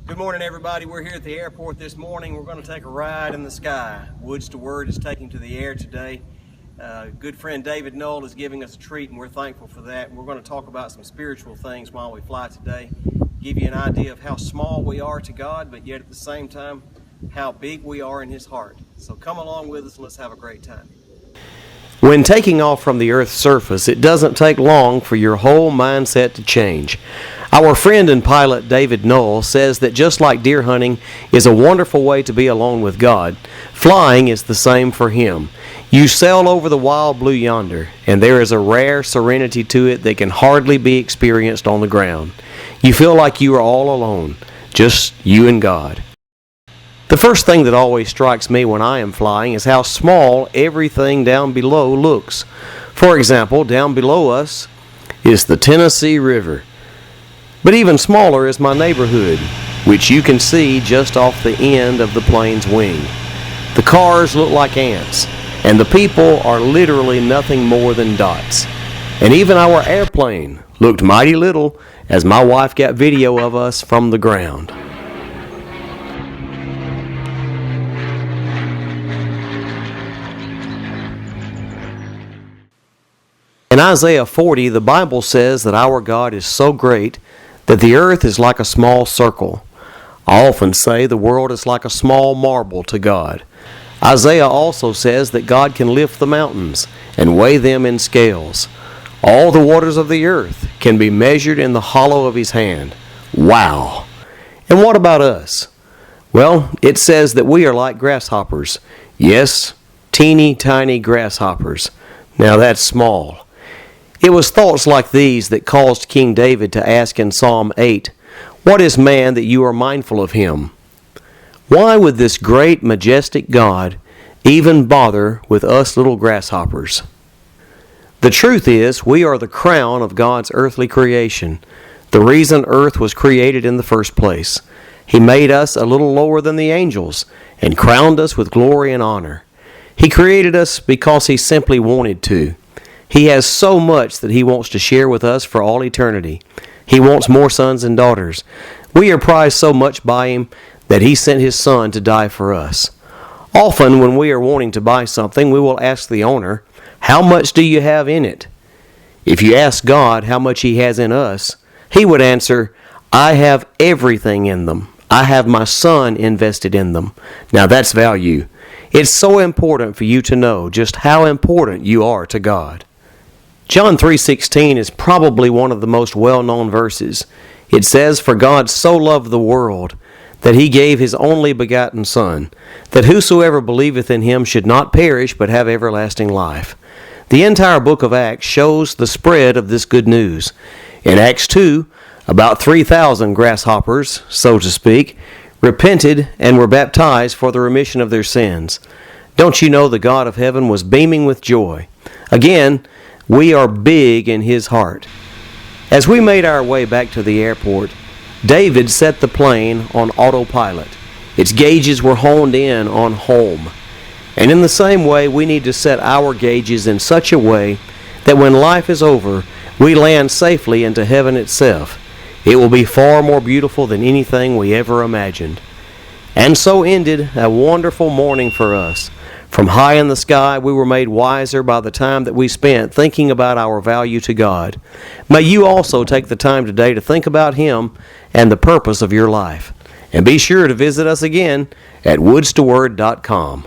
Good morning, everybody. We're here at the airport this morning. We're going to take a ride in the sky. Woods to Word is taking to the air today. Good friend David Knoll is giving us a treat, and we're thankful for that. We're going to talk about some spiritual things while we fly today, give you an idea of how small we are to God, but yet at the same time, how big we are in His heart. So come along with us and let's have a great time. When taking off from the Earth's surface, it doesn't take long for your whole mindset to change. Our friend and pilot David Knoll says that just like deer hunting is a wonderful way to be alone with God, flying is the same for him. You sail over the wild blue yonder, and there is a rare serenity to it that can hardly be experienced on the ground. You feel like you are all alone, just you and God. The first thing that always strikes me when I am flying is how small everything down below looks. For example, down below us is the Tennessee River. But even smaller is my neighborhood, which you can see just off the end of the plane's wing. The cars look like ants, and the people are literally nothing more than dots. And even our airplane looked mighty little as my wife got video of us from the ground. In Isaiah 40, the Bible says that our God is so great that the earth is like a small circle. I often say the world is like a small marble to God. Isaiah also says that God can lift the mountains and weigh them in scales. All the waters of the earth can be measured in the hollow of His hand. Wow! And what about us? Well, it says that we are like grasshoppers. Yes, teeny tiny grasshoppers. Now that's small. It was thoughts like these that caused King David to ask in Psalm 8, "What is man that you are mindful of him?" Why would this great, majestic God even bother with us little grasshoppers? The truth is, we are the crown of God's earthly creation, the reason earth was created in the first place. He made us a little lower than the angels and crowned us with glory and honor. He created us because He simply wanted to. He has so much that He wants to share with us for all eternity. He wants more sons and daughters. We are prized so much by Him that He sent His Son to die for us. Often when we are wanting to buy something, we will ask the owner, "How much do you have in it?" If you ask God how much He has in us, He would answer, "I have everything in them. I have my Son invested in them." Now that's value. It's so important for you to know just how important you are to God. John 3:16 is probably one of the most well-known verses. It says, "For God so loved the world, that He gave His only begotten Son, that whosoever believeth in Him should not perish, but have everlasting life." The entire book of Acts shows the spread of this good news. In Acts 2, about 3,000 grasshoppers, so to speak, repented and were baptized for the remission of their sins. Don't you know the God of heaven was beaming with joy? Again, we are big in His heart. As we made our way back to the airport, David set the plane on autopilot. Its gauges were honed in on home. And in the same way, we need to set our gauges in such a way that when life is over, we land safely into heaven itself. It will be far more beautiful than anything we ever imagined. And so ended a wonderful morning for us. From high in the sky, we were made wiser by the time that we spent thinking about our value to God. May you also take the time today to think about Him and the purpose of your life. And be sure to visit us again at woodstoword.com.